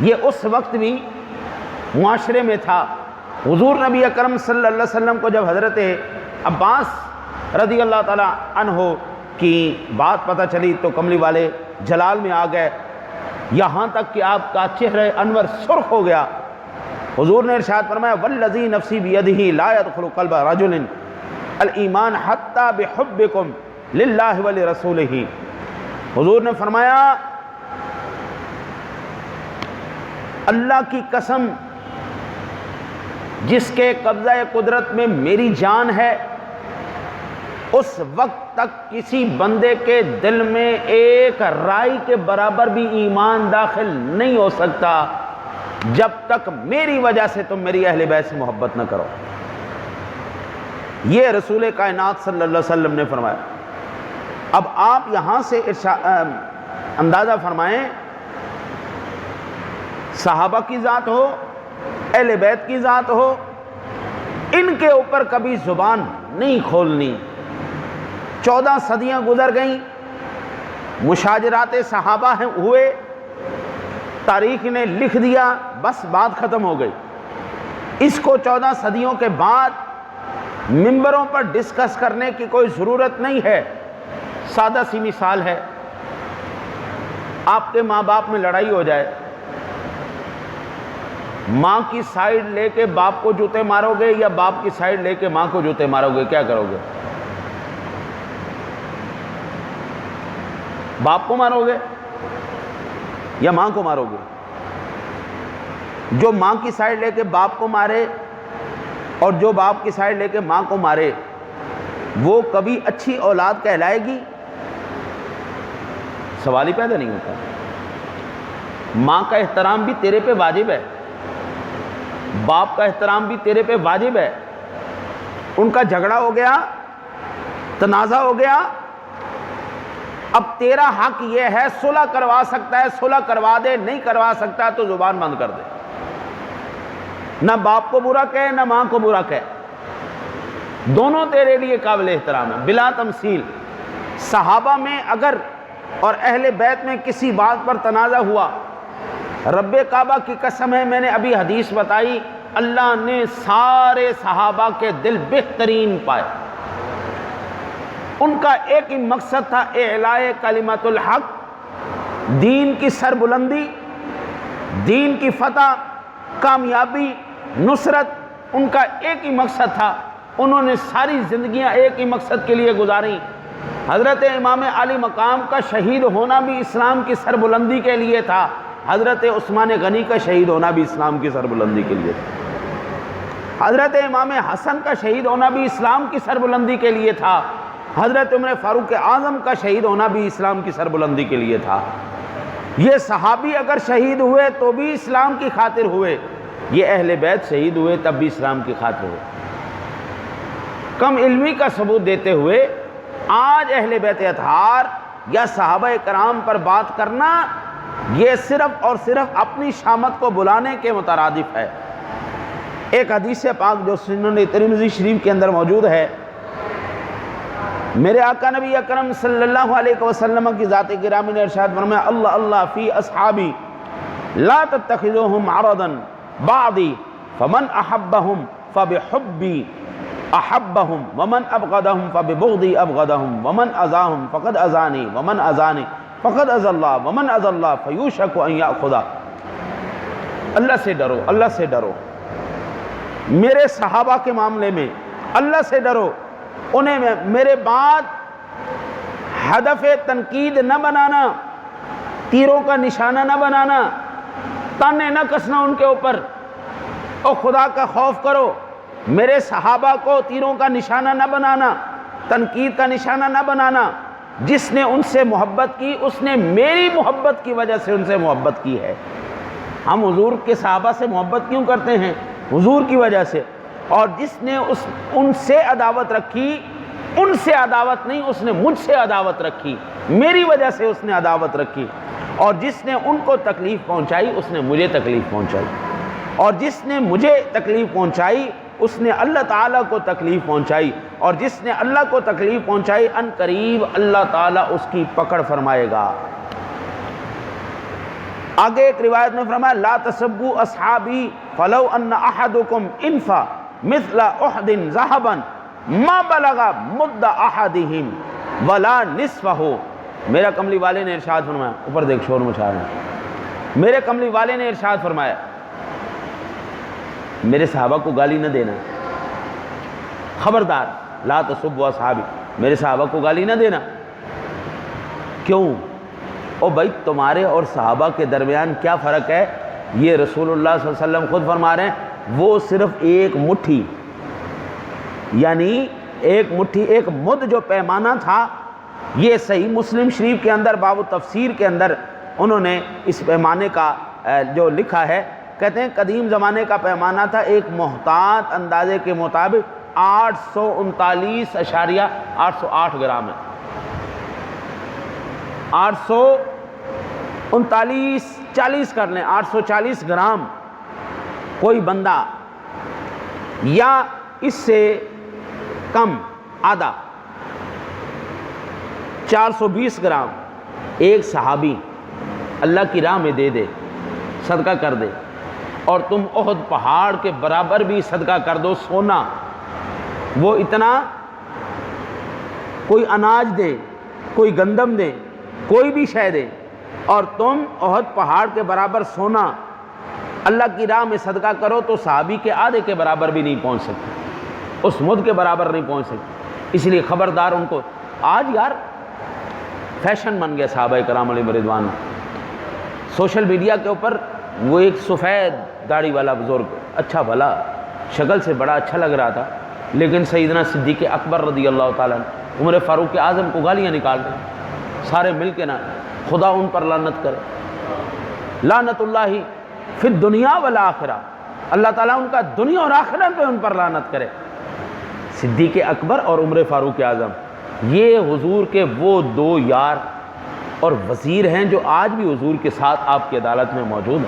یہ اس وقت بھی معاشرے میں تھا۔ حضور نبی اکرم صلی اللہ علیہ وسلم کو جب حضرت عباس رضی اللہ تعالیٰ عنہ کی بات پتہ چلی تو کملی والے جلال میں آ گئے، یہاں تک کہ آپ کا چہرہ انور سرخ ہو گیا۔ حضور نے ارشاد فرمایا والذی نفسی بیدہ لا يدخل قلب رجل الایمان حتی بحبکم للہ ولرسولہ۔ حضور نے فرمایا اللہ کی قسم جس کے قبضہ قدرت میں میری جان ہے، اس وقت تک کسی بندے کے دل میں ایک رائی کے برابر بھی ایمان داخل نہیں ہو سکتا جب تک میری وجہ سے تم میری اہل بیت سے محبت نہ کرو۔ یہ رسول کائنات صلی اللہ علیہ وسلم نے فرمایا۔ اب آپ یہاں سے اندازہ فرمائیں، صحابہ کی ذات ہو، اہل بیت کی ذات ہو، ان کے اوپر کبھی زبان نہیں کھولنی۔ 14 صدیاں گزر گئیں، مشاجرات صحابہ ہوئے، تاریخ نے لکھ دیا، بس بات ختم ہو گئی۔ اس کو 14 صدیوں کے بعد ممبروں پر ڈسکس کرنے کی کوئی ضرورت نہیں ہے۔ سادہ سی مثال ہے، آپ کے ماں باپ میں لڑائی ہو جائے، ماں کی سائیڈ لے کے باپ کو جوتے مارو گے یا باپ کی سائیڈ لے کے ماں کو جوتے مارو گے؟ کیا کرو گے؟ باپ کو مارو گے یا ماں کو مارو گے؟ جو ماں کی سائیڈ لے کے باپ کو مارے اور جو باپ کی سائیڈ لے کے ماں کو مارے، وہ کبھی اچھی اولاد کہلائے گی؟ سوال ہی پیدا نہیں ہوتا۔ ماں کا احترام بھی تیرے پہ واجب ہے، باپ کا احترام بھی تیرے پہ واجب ہے۔ ان کا جھگڑا ہو گیا، تنازع ہو گیا، اب تیرا حق یہ ہے صلح کروا سکتا ہے، صلح کروا دے، نہیں کروا سکتا تو زبان بند کر دے، نہ باپ کو برا کہے نہ ماں کو برا کہے، دونوں تیرے لیے قابل احترام ہے بلا تمثیل۔ صحابہ میں اگر اور اہل بیت میں کسی بات پر تنازع ہوا، رب کعبہ کی قسم ہے، میں نے ابھی حدیث بتائی، اللہ نے سارے صحابہ کے دل بہترین پائے۔ ان کا ایک ہی مقصد تھا، اعلاء کلمت الحق، دین کی سربلندی، دین کی فتح، کامیابی، نصرت، ان کا ایک ہی مقصد تھا۔ انہوں نے ساری زندگیاں ایک ہی مقصد کے لیے گزاریں۔ حضرت امام علی مقام کا شہید ہونا بھی اسلام کی سربلندی کے لیے تھا، حضرت عثمان غنی کا شہید ہونا بھی اسلام کی سربلندی کے لیے تھا، حضرت امام حسن کا شہید ہونا بھی اسلام کی سربلندی کے لیے تھا، حضرت عمر فاروق اعظم کا شہید ہونا بھی اسلام کی سربلندی کے لیے تھا۔ یہ صحابی اگر شہید ہوئے تو بھی اسلام کی خاطر ہوئے، یہ اہل بیت شہید ہوئے تب بھی اسلام کی خاطر ہوئے۔ کم علمی کا ثبوت دیتے ہوئے آج اہل بیت اطہار یا صحابہ کرام پر بات کرنا یہ صرف اور صرف اپنی شامت کو بلانے کے مترادف ہے۔ ایک حدیث پاک جو سنن ترمذی شریف کے اندر موجود ہے، میرے آقا نبی اکرم صلی اللہ علیہ وسلم کی ذات گرامی نے ارشاد فرمایا اللہ اللہ فی اصحابی لا تتخذوہم عرضا بعدی فمن احبہم فبحبی احبہم ومن ابغضہم فببغضی ابغضہم ومن اذاہم فقد اذانی ومن اذانی فقد اذى اللہ ومن اذى اللہ فیوشک ان یأخذہ۔ اللہ سے ڈرو، اللہ سے ڈرو، میرے صحابہ کے معاملے میں اللہ سے ڈرو، انہیں میرے بعد ہدف تنقید نہ بنانا، تیروں کا نشانہ نہ بنانا، تانے نہ کسنا ان کے اوپر، اور خدا کا خوف کرو، میرے صحابہ کو تیروں کا نشانہ نہ بنانا، تنقید کا نشانہ نہ بنانا۔ جس نے ان سے محبت کی اس نے میری محبت کی وجہ سے ان سے محبت کی ہے۔ ہم حضور کے صحابہ سے محبت کیوں کرتے ہیں؟ حضور کی وجہ سے۔ اور جس نے ان سے عداوت رکھی، ان سے عداوت نہیں، اس نے مجھ سے عداوت رکھی، میری وجہ سے اس نے عداوت رکھی۔ اور جس نے ان کو تکلیف پہنچائی اس نے مجھے تکلیف پہنچائی، اور جس نے مجھے تکلیف پہنچائی اس نے اللہ تعالیٰ کو تکلیف پہنچائی، اور جس نے اللہ کو تکلیف پہنچائی ان قریب اللہ تعالیٰ اس کی پکڑ فرمائے گا۔ آگے ایک روایت میں فرمایا لا تسبوا اصحابی فلو ان احدکم انفا مثل احد ذهبا ما بلغ مد احدہم ولا نصفہ. میرا کملی والے نے ارشاد فرمایا، اوپر دیکھ شور مچا رہے ہیں، میرے کملی والے نے ارشاد فرمایا میرے صحابہ کو گالی نہ دینا، خبردار، لا تسبوا اصحابی، میرے صحابہ کو گالی نہ دینا. کیوں؟ او بھائی تمہارے اور صحابہ کے درمیان کیا فرق ہے؟ یہ رسول اللہ صلی اللہ علیہ وسلم خود فرما رہے ہیں وہ صرف ایک مٹھی، یعنی ایک مٹھی، ایک مد جو پیمانہ تھا. یہ صحیح مسلم شریف کے اندر باب تفسیر کے اندر انہوں نے اس پیمانے کا جو لکھا ہے، کہتے ہیں قدیم زمانے کا پیمانہ تھا ایک محتاط اندازے کے مطابق 839.808 گرام ہے. 40 کر لیں، 840 گرام کوئی بندہ، یا اس سے کم آدھا 420 گرام ایک صحابی اللہ کی راہ میں دے دے، صدقہ کر دے، اور تم احد پہاڑ کے برابر بھی صدقہ کر دو سونا، وہ اتنا کوئی اناج دے، کوئی گندم دے، کوئی بھی شے دے، اور تم احد پہاڑ کے برابر سونا اللہ کی راہ میں صدقہ کرو تو صحابی کے آدھے کے برابر بھی نہیں پہنچ سکتے، اس مد کے برابر نہیں پہنچ سکتے. اس لیے خبردار ان کو. آج یار فیشن بن گیا صحابہ کرام علیہم رضوان. سوشل میڈیا کے اوپر وہ ایک سفید داڑھی والا بزرگ، اچھا بھلا شکل سے بڑا اچھا لگ رہا تھا، لیکن سیدنا صدیق اکبر رضی اللہ تعالیٰ عنہ، عمر فاروق اعظم کو گالیاں نکال رہے ہیں. سارے مل کے نا خدا ان پر لعنت کرے، لعنت اللہ فی الدنیا والآخرہ، اللہ تعالیٰ ان کا دنیا اور آخرت پہ ان پر لعنت کرے. صدیق اکبر اور عمر فاروق اعظم یہ حضور کے وہ دو یار اور وزیر ہیں جو آج بھی حضور کے ساتھ آپ کی عدالت میں موجود ہیں.